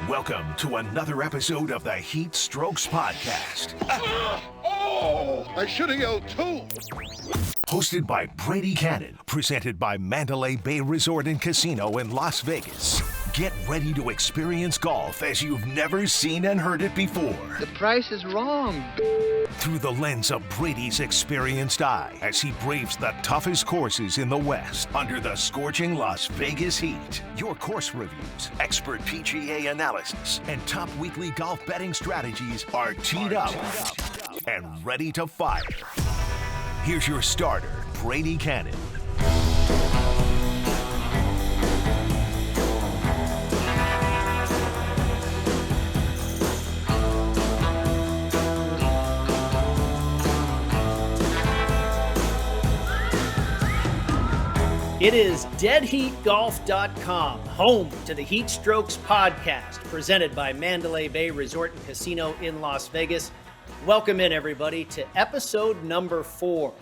Welcome to another episode of the HeatStrokes Podcast. I should have yelled too. Hosted by Brady Kannon, presented by Mandalay Bay Resort and Casino in Las Vegas. Get ready to experience golf as you've never seen and heard it before. The price is wrong. Through the lens of Brady's experienced eye as he braves the toughest courses in the West under the scorching Las Vegas heat. Your course reviews, expert PGA analysis, and top weekly golf betting strategies are teed up and ready to fire. Here's your starter, Brady Kannon. It is deadheatgolf.com, home to the HeatStrokes Podcast, presented by Mandalay Bay Resort and Casino in Las Vegas. Welcome in, everybody, to episode number 4.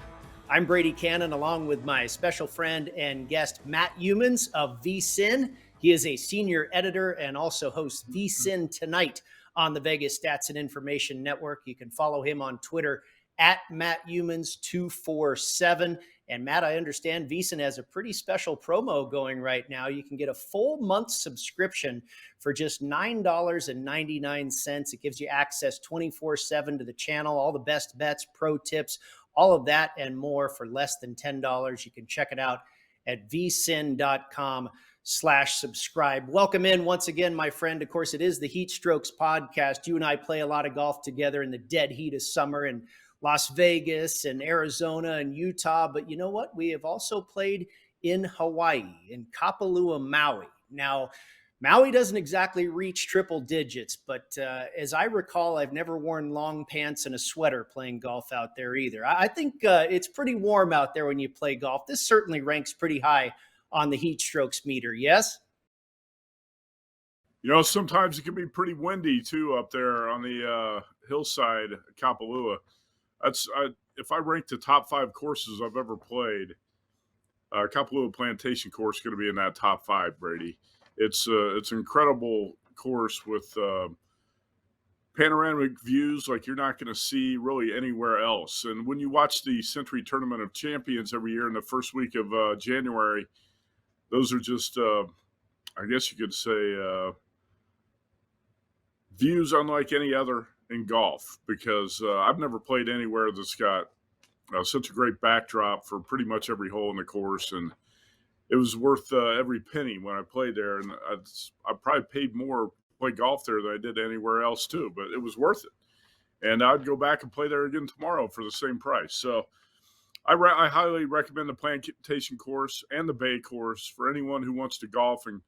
I'm Brady Kannon, along with my special friend and guest, Matt Youmans of VSiN. He is a senior editor and also hosts VSiN Tonight on the Vegas Stats and Information Network. You can follow him on Twitter at MattYoumans247. And Matt, I understand VSiN has a pretty special promo going right now. You can get a full month subscription for just $9.99. It gives you access 24/7 to the channel, all the best bets, pro tips, all of that and more for less than $10. You can check it out at vsin.com/subscribe. Welcome in once again, my friend. Of course, it is the HeatStrokes Podcast. You and I play a lot of golf together in the dead heat of summer and Las Vegas and Arizona and Utah. But you know what? We have also played in Hawaii, in Kapalua, Maui. Now, Maui doesn't exactly reach triple digits, but as I recall, I've never worn long pants and a sweater playing golf out there either. I think it's pretty warm out there when you play golf. This certainly ranks pretty high on the heat strokes meter, yes? You know, sometimes it can be pretty windy, too, up there on the hillside at Kapalua. If I rank the top 5 courses I've ever played, Kapalua Plantation Course is going to be in that top 5, Brady. It's an incredible course with panoramic views like you're not going to see really anywhere else. And when you watch the Century Tournament of Champions every year in the first week of January, those are just, I guess you could say, views unlike any other in golf, because I've never played anywhere that's got such a great backdrop for pretty much every hole in the course, and it was worth every penny when I played there. And I probably paid more to play golf there than I did anywhere else too, but it was worth it. And I'd go back and play there again tomorrow for the same price. So I highly recommend the Plantation Course and the Bay Course for anyone who wants to golf in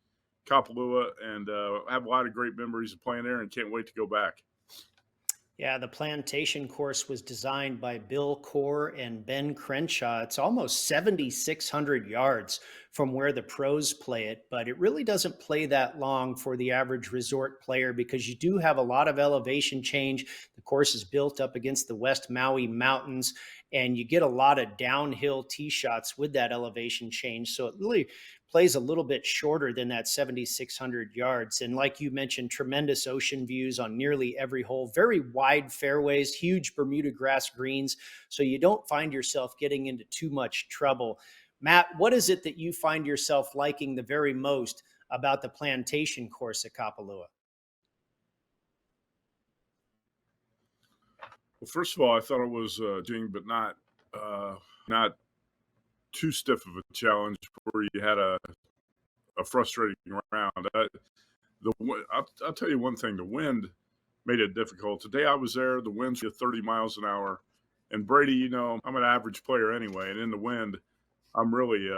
Kapalua and have a lot of great memories of playing there and can't wait to go back. Yeah, the Plantation Course was designed by Bill Core and Ben Crenshaw. It's almost 7,600 yards from where the pros play it, but it really doesn't play that long for the average resort player because you do have a lot of elevation change. The course is built up against the West Maui Mountains, and you get a lot of downhill tee shots with that elevation change. So it really plays a little bit shorter than that 7,600 yards. And like you mentioned, tremendous ocean views on nearly every hole, very wide fairways, huge Bermuda grass greens. So you don't find yourself getting into too much trouble. Matt, what is it that you find yourself liking the very most about the Plantation Course at Kapalua? Well, first of all, I thought it was but not too stiff of a challenge where you had a frustrating round. I'll tell you one thing, the wind made it difficult. Today I was there, the winds were 30 miles an hour. And Brady, you know, I'm an average player anyway, and in the wind, I'm really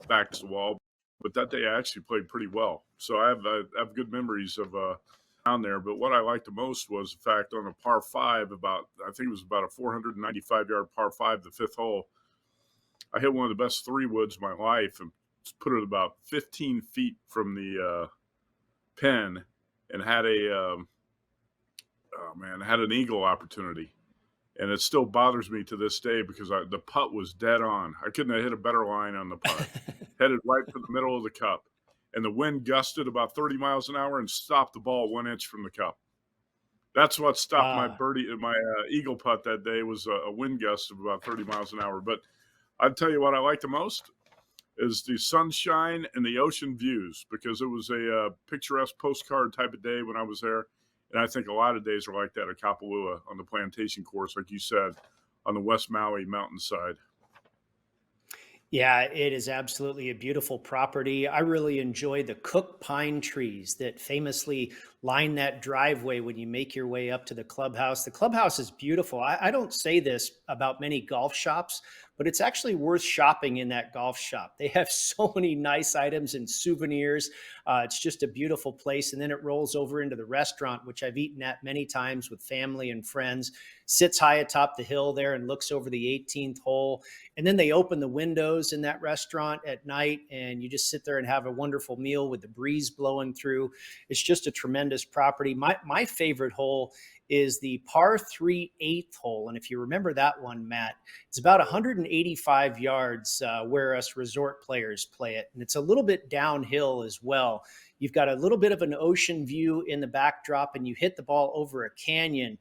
back to the wall. But that day I actually played pretty well. So I have good memories of down there. But what I liked the most was the fact on a par 5, I think it was about a 495-yard par 5, the 5th hole, I hit one of the best 3 woods of my life and put it about 15 feet from the pin and had had an eagle opportunity. And it still bothers me to this day because the putt was dead on. I couldn't have hit a better line on the putt. Headed right for the middle of the cup. and the wind gusted about 30 miles an hour and stopped the ball 1 inch from the cup. That's what stopped my eagle putt that day was a wind gust of about 30 miles an hour. But I'd tell you what I like the most is the sunshine and the ocean views, because it was a picturesque postcard type of day when I was there. And I think a lot of days are like that at Kapalua on the Plantation Course, like you said, on the West Maui mountainside. Yeah, it is absolutely a beautiful property. I really enjoy the Cook pine trees that famously line that driveway when you make your way up to the clubhouse. The clubhouse is beautiful. I don't say this about many golf shops, but it's actually worth shopping in that golf shop. They have so many nice items and souvenirs. It's just a beautiful place. And then it rolls over into the restaurant, which I've eaten at many times with family and friends. Sits high atop the hill there and looks over the 18th hole. And then they open the windows in that restaurant at night, and you just sit there and have a wonderful meal with the breeze blowing through. It's just a tremendous property. My favorite hole is the par 3 8th hole. And if you remember that one, Matt, it's about 185 yards where us resort players play it. And it's a little bit downhill as well. You've got a little bit of an ocean view in the backdrop, and you hit the ball over a canyon.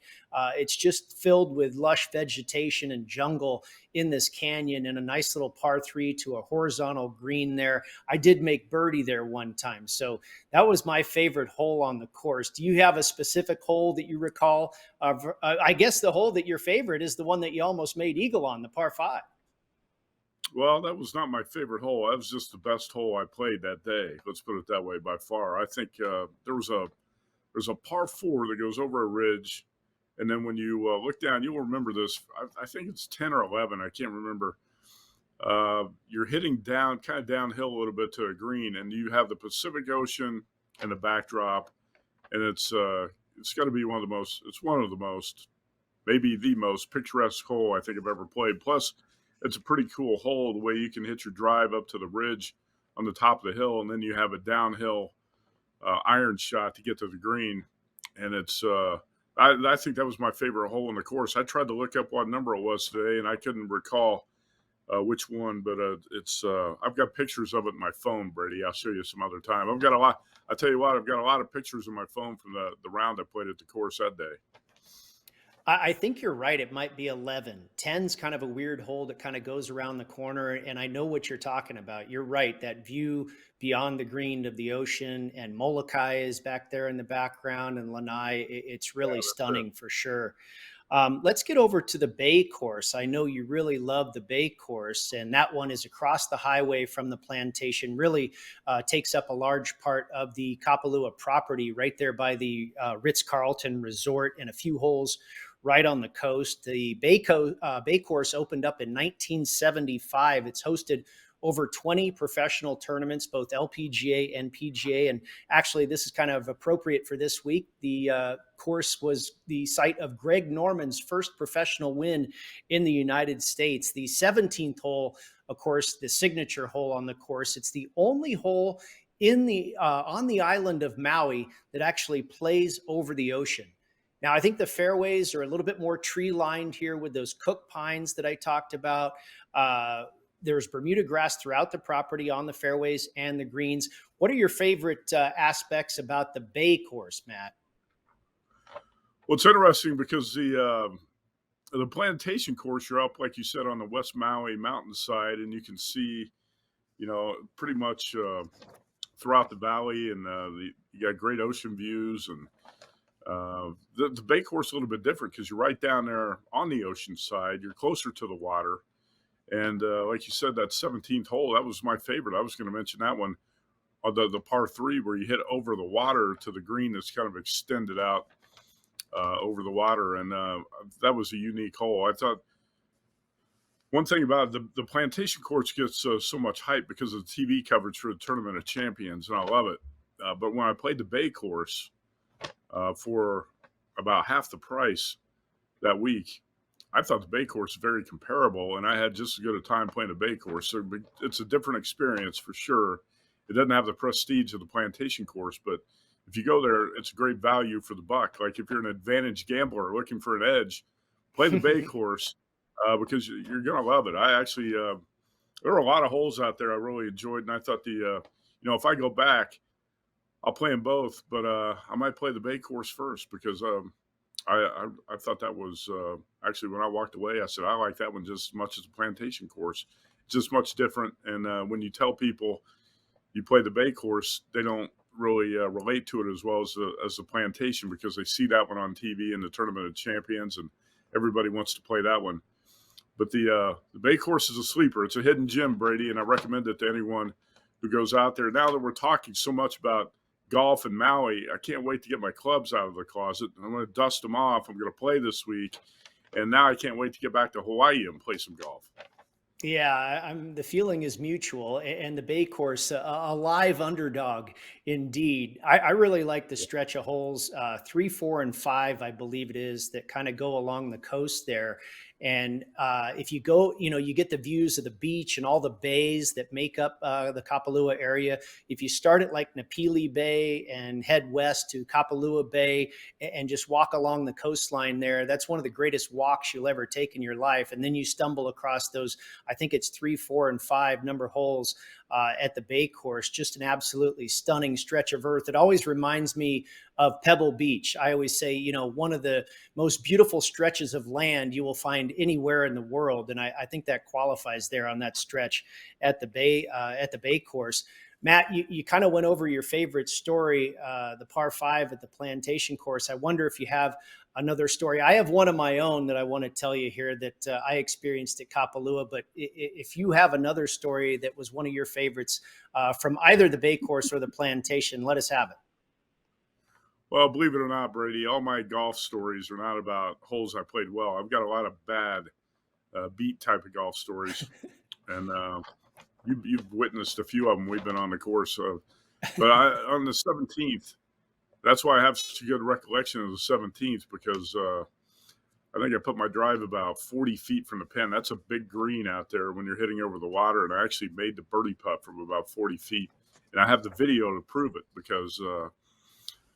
It's just filled with lush vegetation and jungle in this canyon, and a nice little par 3 to a horizontal green there. I did make birdie there one time. So that was my favorite hole on the course. Do you have a specific hole that you recall? I guess the hole that your favorite is the one that you almost made eagle on, the par 5. Well, that was not my favorite hole. That was just the best hole I played that day. Let's put it that way, by far. I think there's a par 4 that goes over a ridge, and then when you look down, you'll remember this. I think it's 10 or 11. I can't remember. You're hitting down, kind of downhill a little bit to a green, and you have the Pacific Ocean in the backdrop, and it's got to be one of the most, maybe the most picturesque hole I think I've ever played. Plus, it's a pretty cool hole, the way you can hit your drive up to the ridge on the top of the hill, and then you have a downhill iron shot to get to the green. And it's I think that was my favorite hole in the course. I tried to look up what number it was today, and I couldn't recall which one, but it's I've got pictures of it in my phone, Brady. I'll show you some other time. I've got a lot. I tell you what, I've got a lot of pictures in my phone from the round I played at the course that day. I think you're right. It might be 11. 10's kind of a weird hole that kind of goes around the corner. And I know what you're talking about. You're right. That view beyond the green of the ocean, and Molokai is back there in the background, and Lanai, it's really stunning for sure. Let's get over to the Bay course. I know you really love the Bay course, and that one is across the highway from the plantation, really takes up a large part of the Kapalua property right there by the Ritz-Carlton Resort, and a few holes right on the coast. The Bay course opened up in 1975. It's hosted over 20 professional tournaments, both LPGA and PGA. And actually, this is kind of appropriate for this week. The course was the site of Greg Norman's first professional win in the United States. The 17th hole, of course, the signature hole on the course. It's the only hole in the on the island of Maui that actually plays over the ocean. Now, I think the fairways are a little bit more tree-lined here with those Cook pines that I talked about. There's Bermuda grass throughout the property on the fairways and the greens. What are your favorite aspects about the Bay course, Matt? Well, it's interesting because the Plantation Course, you're up, like you said, on the West Maui mountainside, and you can see, pretty much throughout the valley, and you got great ocean views. And the Bay course is a little bit different because you're right down there on the ocean side. You're closer to the water. And like you said, that 17th hole, that was my favorite. I was going to mention that one, the par 3, where you hit over the water to the green that's kind of extended out over the water. And that was a unique hole. I thought one thing about the Plantation Course gets so much hype because of the TV coverage for the Tournament of Champions, and I love it. But when I played the Bay course for about half the price that week, I thought the Bay course was very comparable, and I had just as good a time playing the Bay course. So it's a different experience for sure. It doesn't have the prestige of the Plantation Course, but if you go there, it's a great value for the buck. Like if you're an advantage gambler looking for an edge, play the Bay course because you're going to love it. I actually there were a lot of holes out there I really enjoyed, and I thought the if I go back, I'll play them both, but I might play the Bay course first because I thought that was actually when I walked away, I said I like that one just as much as the Plantation course. It's just much different, and when you tell people you play the Bay course, they don't really relate to it as well as the Plantation because they see that one on TV in the Tournament of Champions, and everybody wants to play that one. But the Bay course is a sleeper. It's a hidden gem, Brady, and I recommend it to anyone who goes out there. Now that we're talking so much about golf in Maui, I can't wait to get my clubs out of the closet. I'm going to dust them off. I'm going to play this week, and now I can't wait to get back to Hawaii and play some golf. Yeah, the feeling is mutual, and the Bay course, a live underdog indeed. I really like the stretch of holes 3, 4, and 5, I believe it is, that kind of go along the coast there. And if you go, you get the views of the beach and all the bays that make up the Kapalua area. If you start at like Napili Bay and head west to Kapalua Bay and just walk along the coastline there, that's one of the greatest walks you'll ever take in your life. And then you stumble across those, I think it's 3, 4, and 5 number holes at the Bay course. Just an absolutely stunning stretch of earth. It always reminds me of Pebble Beach. I always say, one of the most beautiful stretches of land you will find anywhere in the world. And I think that qualifies there on that stretch at the Bay course. Matt, you kind of went over your favorite story, the par 5 at the Plantation course. I wonder if you have another story. I have one of my own that I want to tell you here that I experienced at Kapalua, but if you have another story that was one of your favorites from either the Bay course or the Plantation, let us have it. Well, believe it or not, Brady, all my golf stories are not about holes I played well. I've got a lot of bad beat type of golf stories, and you've witnessed a few of them. We've been on the course, but on the 17th, that's why I have such a good recollection of the 17th because I think I put my drive about 40 feet from the pin. That's a big green out there when you're hitting over the water, and I actually made the birdie putt from about 40 feet, and I have the video to prove it because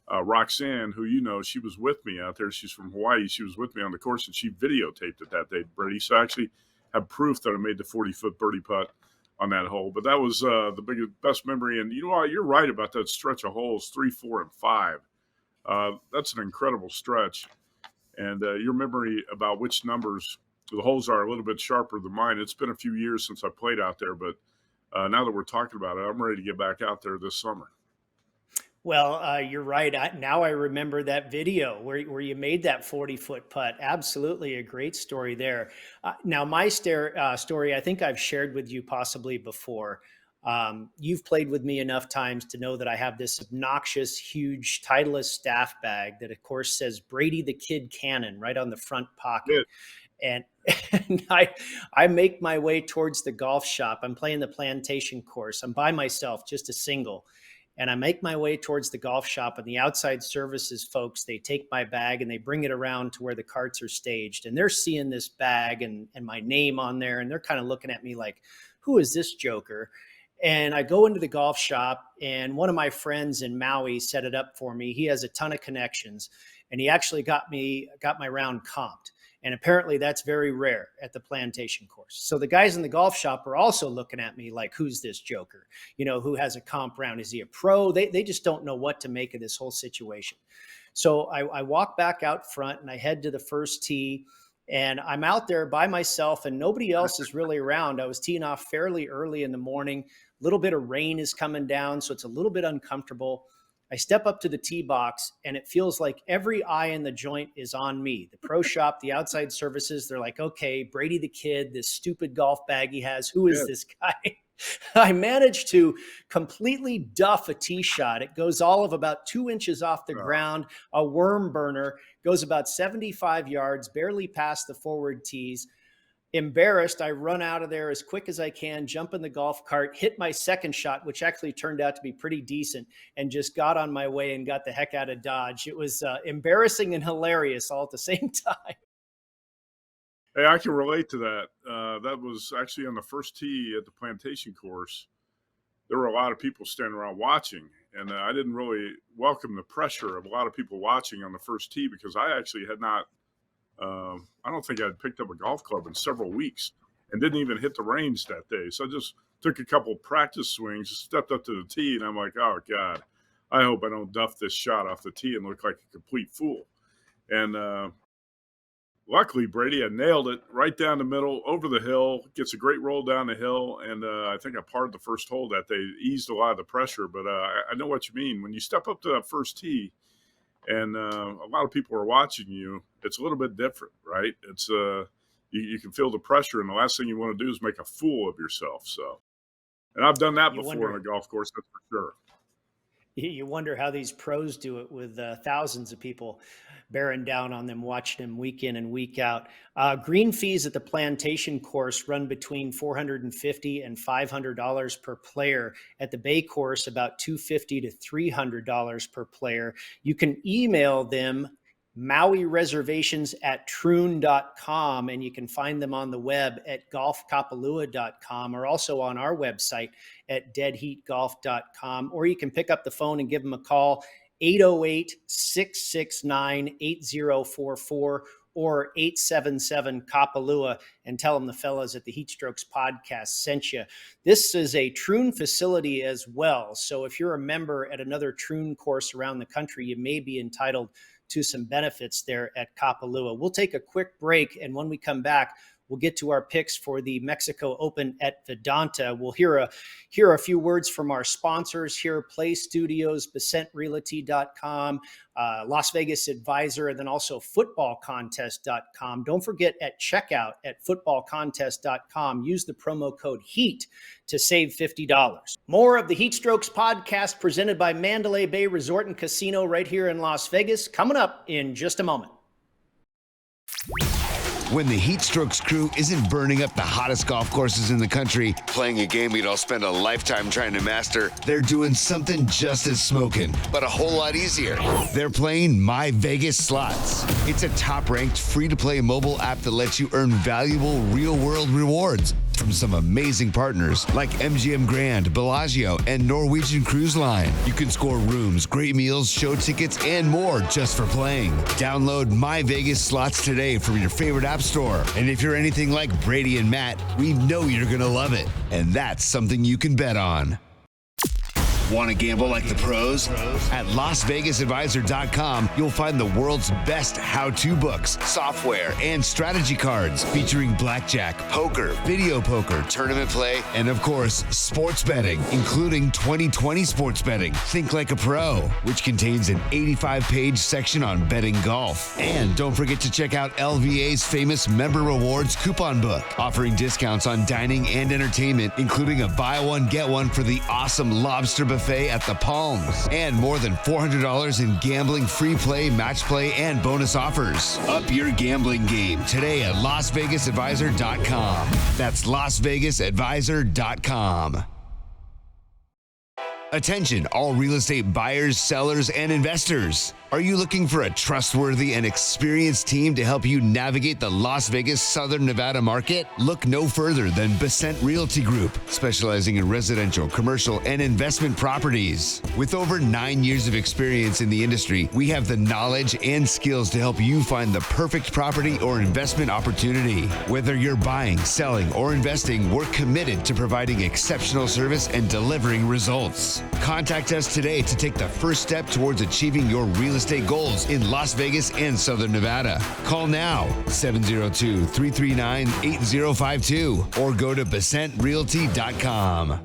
Roxanne, who she was with me out there. She's from Hawaii. She was with me on the course, and she videotaped it that day, Brady. So I actually have proof that I made the 40-foot birdie putt on that hole. But that was the best memory. And you're right about that stretch of holes, 3, 4, and 5. That's an incredible stretch. And your memory about which numbers the holes are a little bit sharper than mine. It's been a few years since I played out there, but now that we're talking about it, I'm ready to get back out there this summer. Well, you're right. Now I remember that video where you made that 40-foot putt. Absolutely a great story there. Now, my story, I think I've shared with you possibly before. You've played with me enough times to know that I have this obnoxious, huge Titleist staff bag that, of course, says Brady the Kid Kannon right on the front pocket. Good. And I make my way towards the golf shop. I'm playing the Plantation course. I'm by myself, just a single. And I make my way towards the golf shop, and the outside services folks, they take my bag and they bring it around to where the carts are staged. And they're seeing this bag and my name on there. And they're kind of looking at me like, who is this joker? And I go into the golf shop, and one of my friends in Maui set it up for me. He has a ton of connections, and he actually got my round comped. And apparently that's very rare at the Plantation course. So the guys in the golf shop are also looking at me like, who's this joker? Who has a comp round? Is he a pro? They just don't know what to make of this whole situation. So I walk back out front and I head to the first tee, and I'm out there by myself and nobody else is really around. I was teeing off fairly early in the morning. A little bit of rain is coming down, so it's a little bit uncomfortable. I step up to the tee box, and it feels like every eye in the joint is on me. The pro shop, the outside services, they're like, okay, Brady the Kid, this stupid golf bag he has, who is this guy? I managed to completely duff a tee shot. It goes all of about 2 inches off the ground, a worm burner, goes about 75 yards, barely past the forward tees. Embarrassed, I run out of there as quick as I can, jump in the golf cart, hit my second shot, which actually turned out to be pretty decent, and just got on my way and got the heck out of Dodge. It was embarrassing and hilarious all at the same time. Hey, I can relate to that. That was actually on the first tee at the Plantation course. There were a lot of people standing around watching, and I didn't really welcome the pressure of a lot of people watching on the first tee because I actually had not I don't think I'd picked up a golf club in several weeks and didn't even hit the range that day. So I just took a couple practice swings, stepped up to the tee, and I'm like, oh, God, I hope I don't duff this shot off the tee and look like a complete fool. And luckily, Brady had nailed it right down the middle, over the hill, gets a great roll down the hill, and I think I parred the first hole that day, eased a lot of the pressure. But I know what you mean. When you step up to that first tee and a lot of people are watching you, it's a little bit different, right? It's you can feel the pressure, and the last thing you want to do is make a fool of yourself. So, and I've done that before on a golf course, that's for sure. You wonder how these pros do it with thousands of people bearing down on them, watching them week in and week out. Green fees at the Plantation Course run between $450 and $500 per player. At the Bay Course, about $250 to $300 per player. You can email them MauiReservations@troon.com, and you can find them on the web at golfkapalua.com, or also on our website at deadheatgolf.com, or you can pick up the phone and give them a call, 808-669-8044 or 877-Kapalua, and tell them the fellas at the HeatStrokes Podcast sent you. This is a Troon facility as well, so if you're a member at another Troon course around the country, you may be entitled to some benefits there at Kapalua. We'll take a quick break, and when we come back, we'll get to our picks for the Mexico Open at Vedanta. We'll hear a few words from our sponsors here, Play Studios, BescentRealty.com, Las Vegas Advisor, and then also FootballContest.com. Don't forget at checkout at FootballContest.com, use the promo code HEAT to save $50. More of the HeatStrokes podcast presented by Mandalay Bay Resort and Casino right here in Las Vegas, coming up in just a moment. When the HeatStrokes crew isn't burning up the hottest golf courses in the country, playing a game we'd all spend a lifetime trying to master, they're doing something just as smoking, but a whole lot easier. They're playing My Vegas Slots. It's a top-ranked, free-to-play mobile app that lets you earn valuable, real-world rewards from some amazing partners like MGM Grand, Bellagio, and Norwegian Cruise Line. You can score rooms, great meals, show tickets, and more just for playing. Download My Vegas Slots today from your favorite app store. And if you're anything like Brady and Matt, we know you're going to love it. And that's something you can bet on. Want to gamble like the pros? At LasVegasAdvisor.com, you'll find the world's best how-to books, software, and strategy cards featuring blackjack, poker, video poker, tournament play, and of course, sports betting, including 2020 sports betting. Think like a pro, which contains an 85-page section on betting golf. And don't forget to check out LVA's famous Member Rewards coupon book, offering discounts on dining and entertainment, including a buy one, get one for the awesome lobster buffet at the Palms, and more than $400 in gambling, free play, match play, and bonus offers. Up your gambling game today at LasVegasAdvisor.com. That's LasVegasAdvisor.com. Attention, all real estate buyers, sellers, and investors. Are you looking for a trustworthy and experienced team to help you navigate the Las Vegas, Southern Nevada market? Look no further than Bescent Realty Group, specializing in residential, commercial, and investment properties. With over 9 years of experience in the industry, we have the knowledge and skills to help you find the perfect property or investment opportunity. Whether you're buying, selling, or investing, we're committed to providing exceptional service and delivering results. Contact us today to take the first step towards achieving your real estate goals in Las Vegas and Southern Nevada. Call now, 702-339-8052, or go to BescentRealty.com.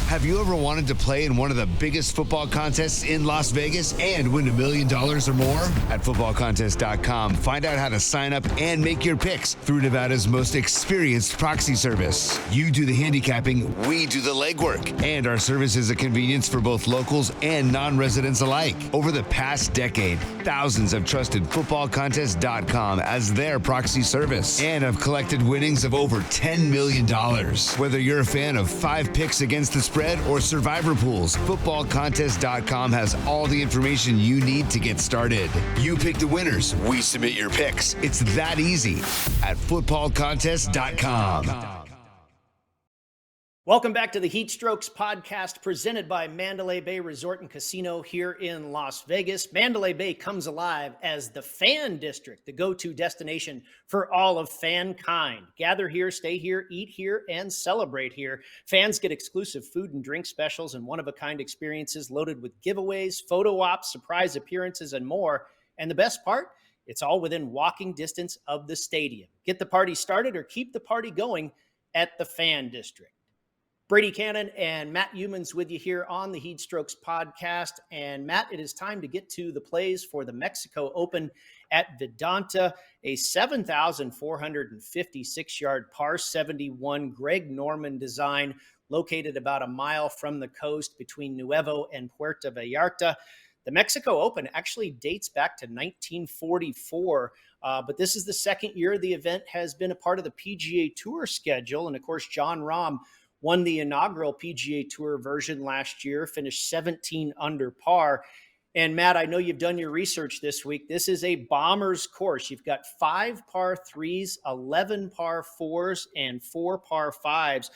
Have you ever wanted to play in one of the biggest football contests in Las Vegas and win $1 million or more? At FootballContest.com, find out how to sign up and make your picks through Nevada's most experienced proxy service. You do the handicapping, we do the legwork, and our service is a convenience for both locals and non-residents alike. Over the past decade, thousands have trusted FootballContest.com as their proxy service and have collected winnings of over $10 million. Whether you're a fan of 5 picks against the spread or survivor pools, FootballContest.com has all the information you need to get started. You pick the winners, we submit your picks. It's that easy at FootballContest.com. Welcome back to the HeatStrokes Podcast, presented by Mandalay Bay Resort and Casino here in Las Vegas. Mandalay Bay comes alive as the fan district, the go-to destination for all of fankind. Gather here, stay here, eat here, and celebrate here. Fans get exclusive food and drink specials and one-of-a-kind experiences loaded with giveaways, photo ops, surprise appearances, and more. And the best part? It's all within walking distance of the stadium. Get the party started or keep the party going at the fan district. Brady, Kannon, and Matt Youmans with you here on the HeatStrokes Podcast. And Matt, it is time to get to the plays for the Mexico Open at Vidanta, a 7,456-yard par 71 Greg Norman design located about a mile from the coast between Nuevo and Puerto Vallarta. The Mexico Open actually dates back to 1944, but this is the second year the event has been a part of the PGA Tour schedule. And of course, Jon Rahm won the inaugural PGA Tour version last year, finished 17 under par. And Matt, I know you've done your research this week. This is a bomber's course. You've got 5 par 3s, 11 par 4s, and 4 par 5s.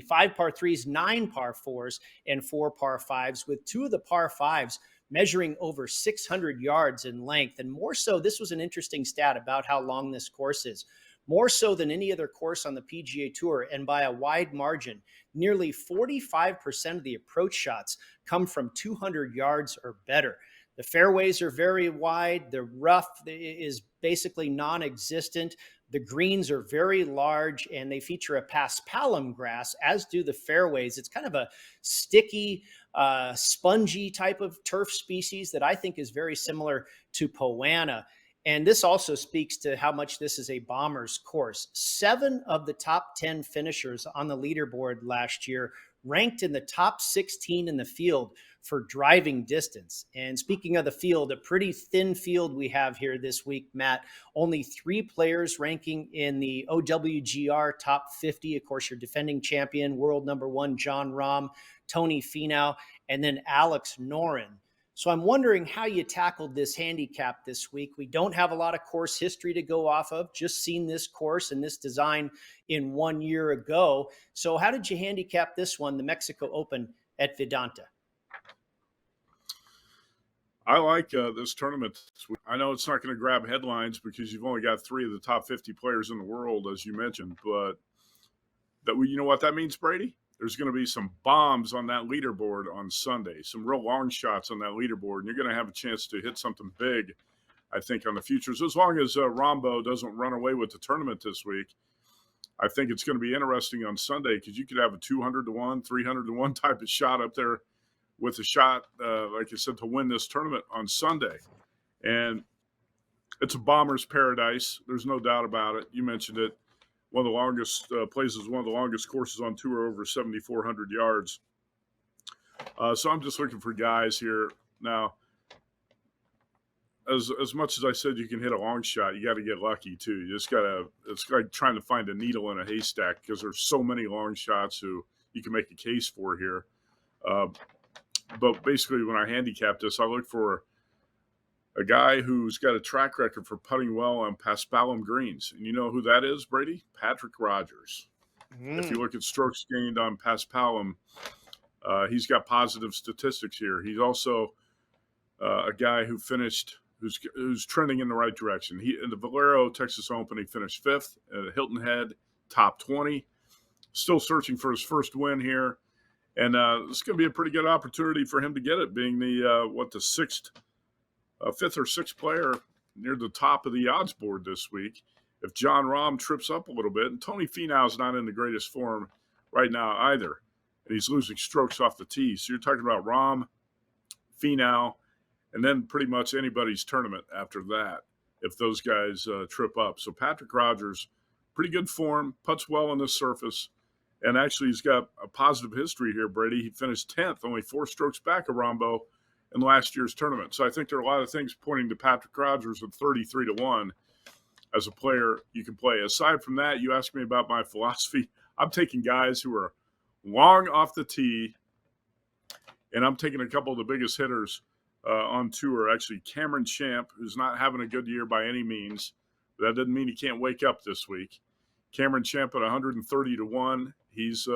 5 par 3s, 9 par 4s, and 4 par 5s, with 2 of the par 5s measuring over 600 yards in length. And more so, this was an interesting stat about how long this course is. More so than any other course on the PGA Tour, and by a wide margin, nearly 45% of the approach shots come from 200 yards or better. The fairways are very wide. The rough is basically non-existent. The greens are very large, and they feature a paspalum grass, as do the fairways. It's kind of a sticky, spongy type of turf species that I think is very similar to Poana. And this also speaks to how much this is a bomber's course. 7 of the top 10 finishers on the leaderboard last year ranked in the top 16 in the field for driving distance. And speaking of the field, a pretty thin field we have here this week, Matt. Only 3 players ranking in the OWGR top 50. Of course, your defending champion, world number 1, Jon Rahm, Tony Finau, and then Alex Noren. So I'm wondering how you tackled this handicap this week. We don't have a lot of course history to go off of, just seen this course and this design in 1 year ago. So how did you handicap this one, the Mexico Open at Vidanta? I like this tournament. I know it's not going to grab headlines because you've only got 3 of the top 50 players in the world, as you mentioned. But you know what that means, Brady? There's going to be some bombs on that leaderboard on Sunday, some real long shots on that leaderboard, and you're going to have a chance to hit something big, I think, on the futures. As long as Rombo doesn't run away with the tournament this week, I think it's going to be interesting on Sunday because you could have a 200-1, 300-1 type of shot up there with a shot, like I said, to win this tournament on Sunday. And it's a bomber's paradise. There's no doubt about it. You mentioned it. One of the longest places, one of the longest courses on tour, over 7,400 yards. So I'm just looking for guys here. Now, as much as I said you can hit a long shot, you got to get lucky too. You just got to, it's like trying to find a needle in a haystack because there's so many long shots who you can make a case for here. But basically when I handicap this, I look for a guy who's got a track record for putting well on paspalum greens. And you know who that is, Brady? Patrick Rogers. If you look at strokes gained on paspalum, he's got positive statistics here. He's also a guy who finished, who's trending in the right direction. In the Valero Texas Open, he finished 5th at Hilton Head, top 20. Still searching for his first win here. And it's going to be a pretty good opportunity for him to get it, being the 5th or 6th player near the top of the odds board this week. If Jon Rahm trips up a little bit, and Tony Finau's not in the greatest form right now either, and he's losing strokes off the tee. So you're talking about Rahm, Finau, and then pretty much anybody's tournament after that if those guys trip up. So Patrick Rogers, pretty good form, putts well on this surface, and actually he's got a positive history here, Brady. He finished 10th, only 4 strokes back of Rombo in last year's tournament. So I think there are a lot of things pointing to Patrick Rogers at 33-1 as a player you can play. Aside from that, you asked me about my philosophy. I'm taking guys who are long off the tee, and I'm taking a couple of the biggest hitters on tour. Actually, Cameron Champ, who's not having a good year by any means. But that doesn't mean he can't wake up this week. Cameron Champ at 130-1. He's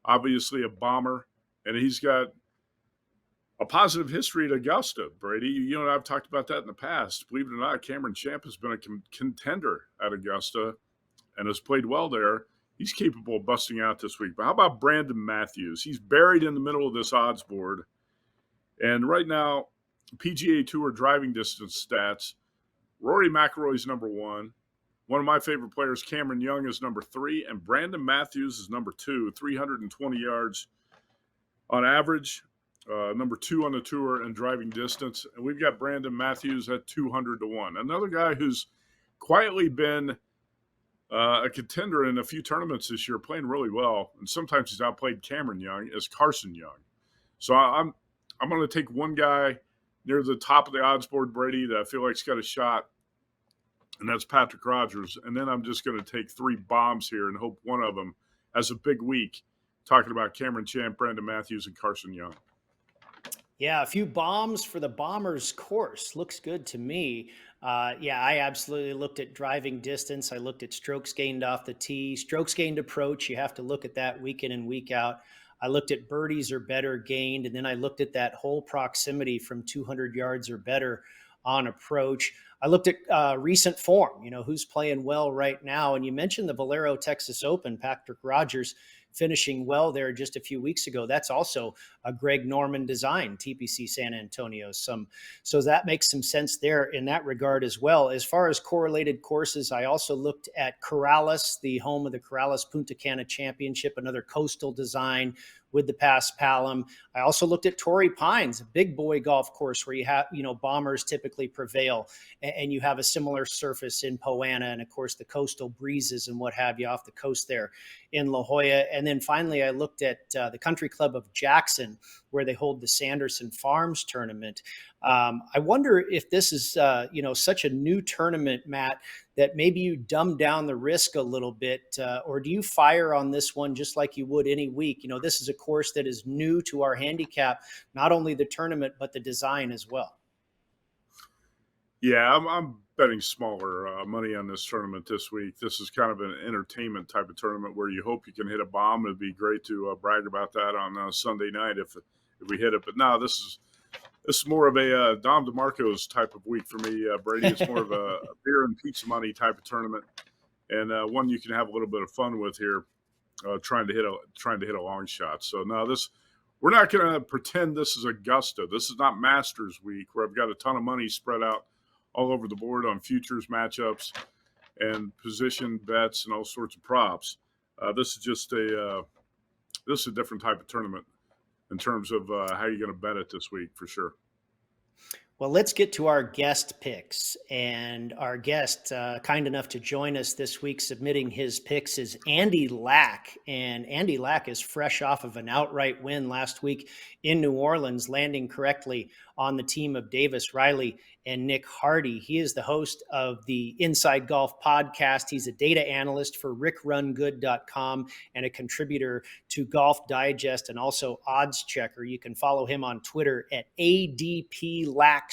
obviously a bomber, and he's got a positive history at Augusta, Brady. You and I have talked about that in the past. Believe it or not, Cameron Champ has been a contender at Augusta and has played well there. He's capable of busting out this week. But how about Brandon Matthews? He's buried in the middle of this odds board. And right now, PGA Tour driving distance stats, Rory McIlroy's number 1. One of my favorite players, Cameron Young, is number 3. And Brandon Matthews is number 2, 320 yards on average. Number 2 on the tour in driving distance. And we've got Brandon Matthews at 200-1. Another guy who's quietly been a contender in a few tournaments this year, playing really well. And sometimes he's outplayed Cameron Young, is Carson Young. So I'm going to take one guy near the top of the odds board, Brady, that I feel like's got a shot, and that's Patrick Rodgers. And then I'm just going to take 3 bombs here and hope one of them has a big week, talking about Cameron Champ, Brandon Matthews, and Carson Young. Yeah, a few bombs for the Bombers course. Looks good to me. I absolutely looked at driving distance. I looked at strokes gained off the tee, strokes gained approach. You have to look at that week in and week out. I looked at birdies or better gained, and then I looked at that whole proximity from 200 yards or better on approach. I looked at recent form, who's playing well right now. And you mentioned the Valero Texas Open, Patrick Rodgers finishing well there just a few weeks ago. That's also a Greg Norman design, TPC San Antonio. So that makes some sense there in that regard as well. As far as correlated courses, I also looked at Corrales, the home of the Corrales Punta Cana Championship, another coastal design with the Pass Palom. I also looked at Torrey Pines, a big boy golf course where you have, bombers typically prevail, and you have a similar surface in Poana, and of course the coastal breezes and what have you off the coast there in La Jolla. And then finally, I looked at the Country Club of Jackson, where they hold the Sanderson Farms tournament. I wonder if this is, such a new tournament, Matt, that maybe you dumb down the risk a little bit, or do you fire on this one just like you would any week? This is a course that is new to our handicap, not only the tournament, but the design as well. Yeah, I'm betting smaller money on this tournament this week. This is kind of an entertainment type of tournament where you hope you can hit a bomb. It'd be great to brag about that on Sunday night if we hit it. But no, this is more of a Dom DeMarco's type of week for me, Brady. It's more of a beer and pizza money type of tournament, and one you can have a little bit of fun with here, trying to hit a long shot. So no, we're not going to pretend this is Augusta. This is not Masters week where I've got a ton of money spread out all over the board on futures matchups and position bets and all sorts of props. This is just a different type of tournament in terms of how you're going to bet it this week, for sure. Well, let's get to our guest picks. And our guest, kind enough to join us this week, submitting his picks, is Andy Lack. And Andy Lack is fresh off of an outright win last week in New Orleans, landing correctly on the team of Davis Riley and Nick Hardy. He is the host of the Inside Golf podcast. He's a data analyst for rickrungood.com and a contributor to Golf Digest and also Odds Checker. You can follow him on Twitter at ADPLackSports.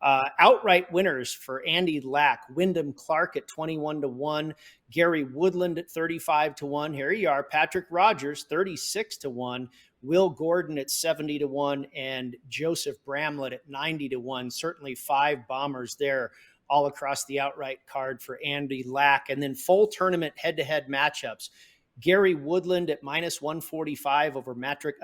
Outright winners for Andy Lack: Wyndham Clark at 21-1, Gary Woodland at 35-1. Here you are, Patrick Rodgers 36-1, Will Gordon at 70-1, and Joseph Bramlett at 90-1. Certainly 5 bombers there all across the outright card for Andy Lack. And then full tournament head-to-head matchups: Gary Woodland at -145 over Maverick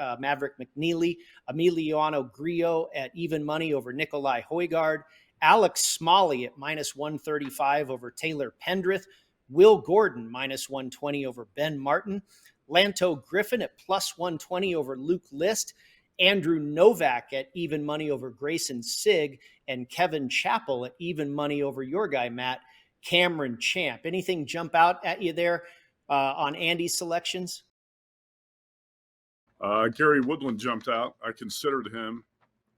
McNeely, Emiliano Grillo at even money over Nikolai Højgaard, Alex Smalley at -135 over Taylor Pendrith, Will Gordon -120 over Ben Martin, Lanto Griffin at +120 over Luke List, Andrew Novak at even money over Grayson Sigg, and Kevin Chappell at even money over your guy, Matt, Cameron Champ. Anything jump out at you there on Andy's selections? Gary Woodland jumped out. I considered him,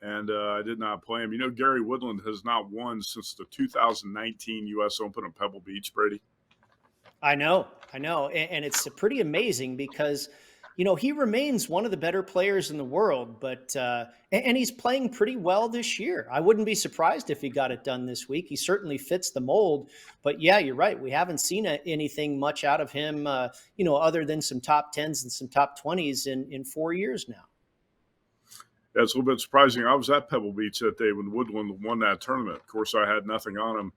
and I did not play him. Gary Woodland has not won since the 2019 U.S. Open at Pebble Beach, Brady. I know. And it's pretty amazing because, he remains one of the better players in the world, but and he's playing pretty well this year. I wouldn't be surprised if he got it done this week. He certainly fits the mold. But yeah, you're right. We haven't seen anything much out of him, other than some top 10s and some top 20s in 4 years now. Yeah, it's a little bit surprising. I was at Pebble Beach that day when Woodland won that tournament. Of course, I had nothing on him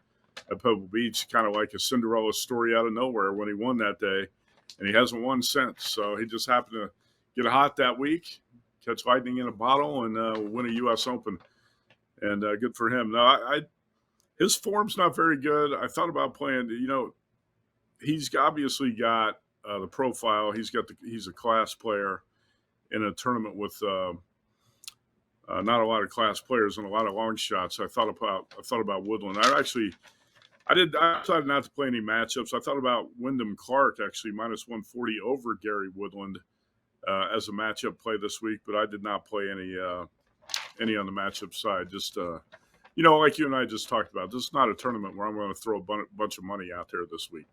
at Pebble Beach, kind of like a Cinderella story out of nowhere when he won that day. And he hasn't won since. So he just happened to get hot that week, catch lightning in a bottle, and win a U.S. Open. And good for him. Now, his form's not very good. I thought about playing. He's obviously got the profile. He's a class player in a tournament with not a lot of class players and a lot of long shots. I thought about Woodland. I decided not to play any matchups. I thought about Wyndham Clark, actually, minus 140 over Gary Woodland as a matchup play this week, but I did not play any on the matchup side. Just, like you and I just talked about, this is not a tournament where I'm going to throw a bunch of money out there this week.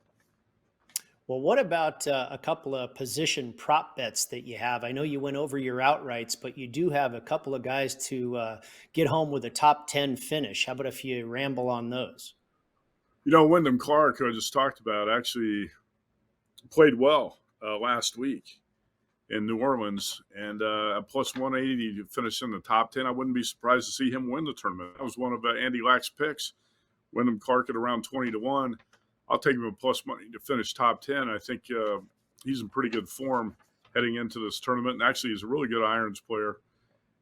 Well, what about a couple of position prop bets that you have? I know you went over your outrights, but you do have a couple of guys to get home with a top 10 finish. How about if you ramble on those? Wyndham Clark, who I just talked about, actually played well last week in New Orleans, and at plus 180 to finish in the top 10. I wouldn't be surprised to see him win the tournament. That was one of Andy Lack's picks. Wyndham Clark at around 20-1. I'll take him at plus money to finish top 10. I think he's in pretty good form heading into this tournament, and actually he's a really good irons player.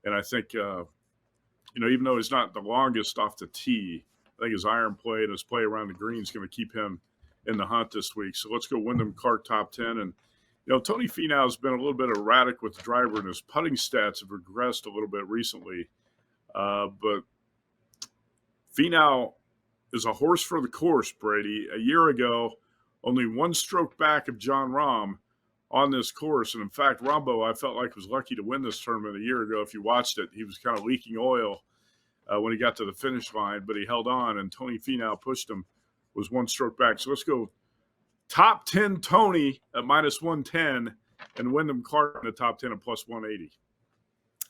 And I think, even though he's not the longest off the tee, I think his iron play and his play around the green is going to keep him in the hunt this week. So let's go Wyndham Clark top 10. And, Tony Finau has been a little bit erratic with the driver, and his putting stats have regressed a little bit recently. But Finau is a horse for the course, Brady. A year ago, only one stroke back of Jon Rahm on this course. And, in fact, Rahmbo, I felt like, was lucky to win this tournament a year ago. If you watched it, he was kind of leaking oil when he got to the finish line, but he held on, and Tony Finau pushed him, was one stroke back. So let's go top 10 Tony at minus 110 and Wyndham Clark in the top 10 at plus 180.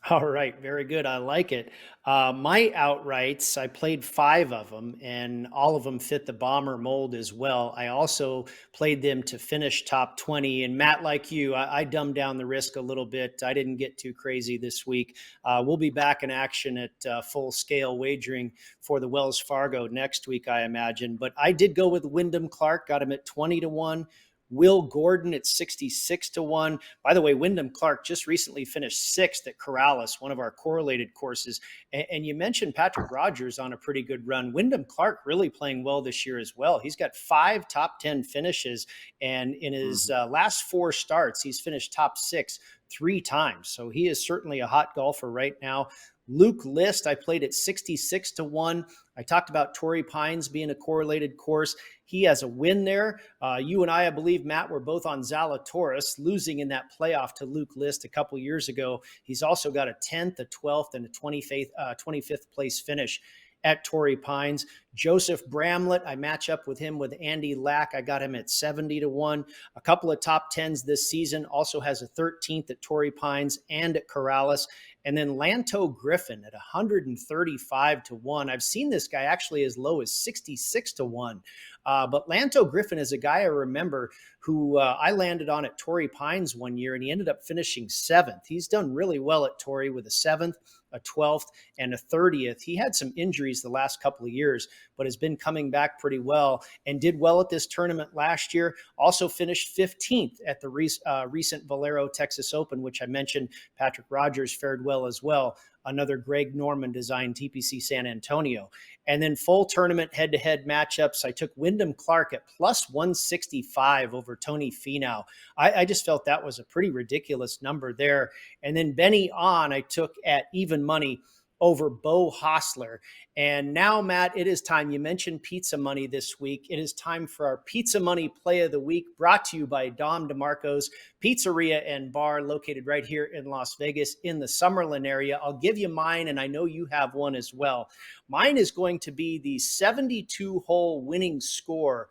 All right. Very good. I like it. My outrights, I played 5 of them, and all of them fit the bomber mold as well. I also played them to finish top 20. And Matt, like you, I dumbed down the risk a little bit. I didn't get too crazy this week. We'll be back in action at full scale wagering for the Wells Fargo next week, I imagine. But I did go with Wyndham Clark, got him at 20-1. Will Gordon at 66-1. By the way, Wyndham Clark just recently finished 6th at Corrales, one of our correlated courses. And you mentioned Patrick Rogers on a pretty good run. Wyndham Clark really playing well this year as well. He's got 5 top 10 finishes, and in his last 4 starts, he's finished top 6 3 times. So he is certainly a hot golfer right now. Luke List, I played at 66-1. I talked about Torrey Pines being a correlated course. He has a win there. You and I believe, Matt, were both on Zalatoris, losing in that playoff to Luke List a couple years ago. He's also got a 10th, a 12th, and a 25th place finish at Torrey Pines. Joseph Bramlett, I match up with him with Andy Lack. I got him at 70-1. A couple of top 10s this season. Also has a 13th at Torrey Pines and at Corrales. And then Lanto Griffin at 135-1. I've seen this guy actually as low as 66-1. But Lanto Griffin is a guy I remember who I landed on at Torrey Pines one year, and he ended up finishing 7th. He's done really well at Torrey with a 7th, a 12th, and a 30th. He had some injuries the last couple of years, but has been coming back pretty well and did well at this tournament last year. Also finished 15th at the recent Valero Texas Open, which I mentioned. Patrick Rogers fared well as well. Another Greg Norman designed TPC San Antonio. And then full tournament head-to-head matchups, I took Wyndham Clark at plus 165 over Tony Finau. I just felt that was a pretty ridiculous number there. And then Benny On, I took at even money over Bo Hostler. And now, Matt, it is time. You mentioned pizza money this week. It is time for our Pizza Money Play of the Week, brought to you by Dom DeMarco's Pizzeria and Bar, located right here in Las Vegas in the Summerlin area. I'll give you mine, and I know you have one as well. Mine is going to be the 72-hole winning score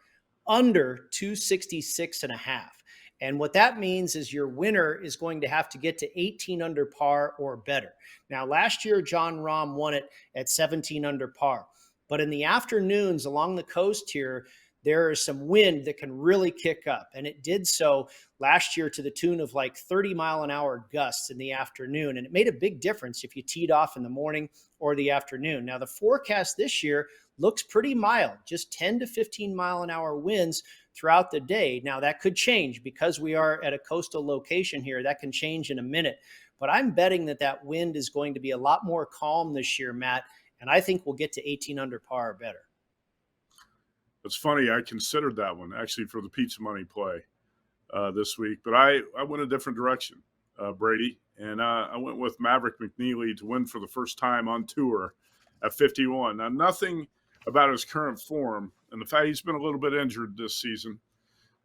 under 266.5. And what that means is your winner is going to have to get to 18 under par or better. Now, last year, Jon Rahm won it at 17 under par. But in the afternoons along the coast here, there is some wind that can really kick up. And it did so last year to the tune of like 30-mile-an-hour gusts in the afternoon. And it made a big difference if you teed off in the morning or the afternoon. Now, the forecast this year looks pretty mild, just 10 to 15-mile-an-hour winds throughout the day. Now, that could change because we are at a coastal location here. That can change in a minute. But I'm betting that wind is going to be a lot more calm this year, Matt. And I think we'll get to 18 under par or better. It's funny, I considered that one actually for the pizza money play this week, but I went a different direction, Brady, and I went with Maverick McNeely to win for the first time on tour at 51. Now, nothing about his current form and the fact he's been a little bit injured this season,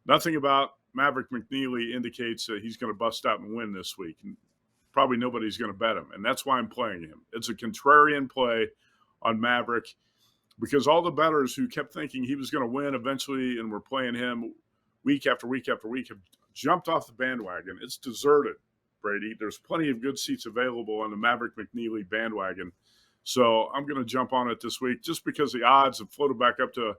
nothing about Maverick McNeely indicates that he's going to bust out and win this week. And probably nobody's going to bet him, and that's why I'm playing him. It's a contrarian play on Maverick, because all the bettors who kept thinking he was going to win eventually and were playing him week after week after week have jumped off the bandwagon. It's deserted, Brady. There's plenty of good seats available on the Maverick McNeely bandwagon. So I'm going to jump on it this week just because the odds have floated back up to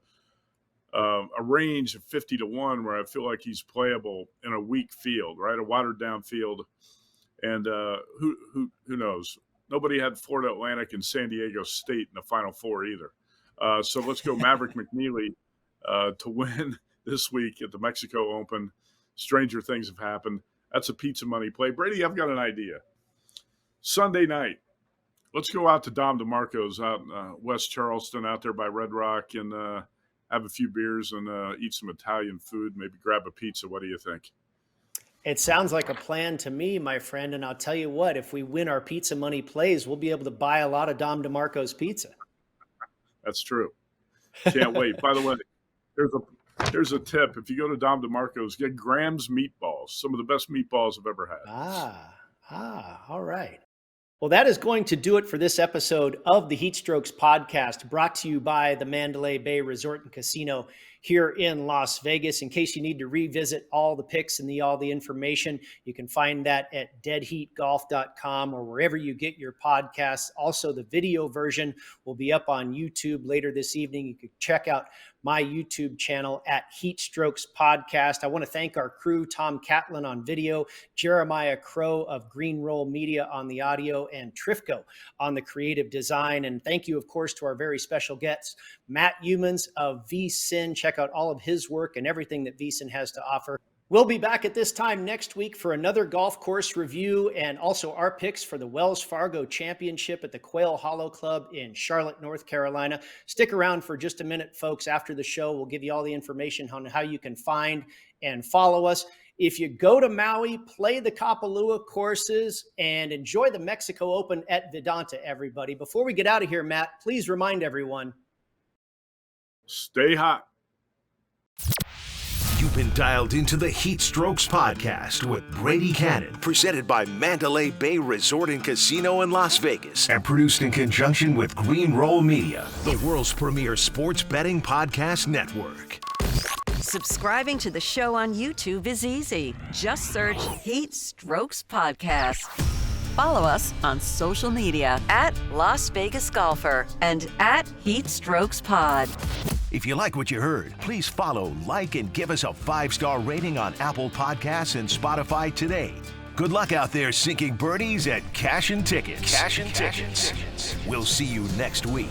a range of 50 to 1 where I feel like he's playable in a weak field, right? A watered down field. And who knows? Nobody had Florida Atlantic and San Diego State in the Final Four either. So let's go Maverick McNeely to win this week at the Mexico Open. Stranger things have happened. That's a pizza money play. Brady, I've got an idea. Sunday night, let's go out to Dom DeMarco's out in West Charleston, out there by Red Rock, and have a few beers and eat some Italian food, maybe grab a pizza. What do you think? It sounds like a plan to me, my friend. And I'll tell you what, if we win our pizza money plays, we'll be able to buy a lot of Dom DeMarco's pizza. That's true. Can't wait. By the way, here's a tip. If you go to Dom DeMarco's, get Graham's meatballs. Some of the best meatballs I've ever had. All right. Well, that is going to do it for this episode of the HeatStrokes Podcast, brought to you by the Mandalay Bay Resort and Casino here in Las Vegas. In case you need to revisit all the picks and all the information, you can find that at deadheatgolf.com or wherever you get your podcasts. Also, the video version will be up on YouTube later this evening. You can check out my YouTube channel at HeatStrokes Podcast. I want to thank our crew, Tom Catlin on video, Jeremiah Crow of Green Roll Media on the audio, and Trifco on the creative design. And thank you, of course, to our very special guests, Matt Youmans of VSiN. Check out all of his work and everything that VSiN has to offer. We'll be back at this time next week for another golf course review and also our picks for the Wells Fargo Championship at the Quail Hollow Club in Charlotte, North Carolina. Stick around for just a minute, folks. After the show, we'll give you all the information on how you can find and follow us. If you go to Maui, play the Kapalua courses and enjoy the Mexico Open at Vedanta, everybody. Before we get out of here, Matt, please remind everyone. Stay hot. You've been dialed into the HeatStrokes Podcast with Brady Kannon, presented by Mandalay Bay Resort and Casino in Las Vegas, and produced in conjunction with Green Roll Media, the world's premier sports betting podcast network. Subscribing to the show on YouTube is easy. Just search HeatStrokes Podcast. Follow us on social media at Las Vegas Golfer and at HeatStrokes Pod. If you like what you heard, please follow, like, and give us a 5-star rating on Apple Podcasts and Spotify today. Good luck out there sinking birdies at Cash and Tickets. We'll see you next week.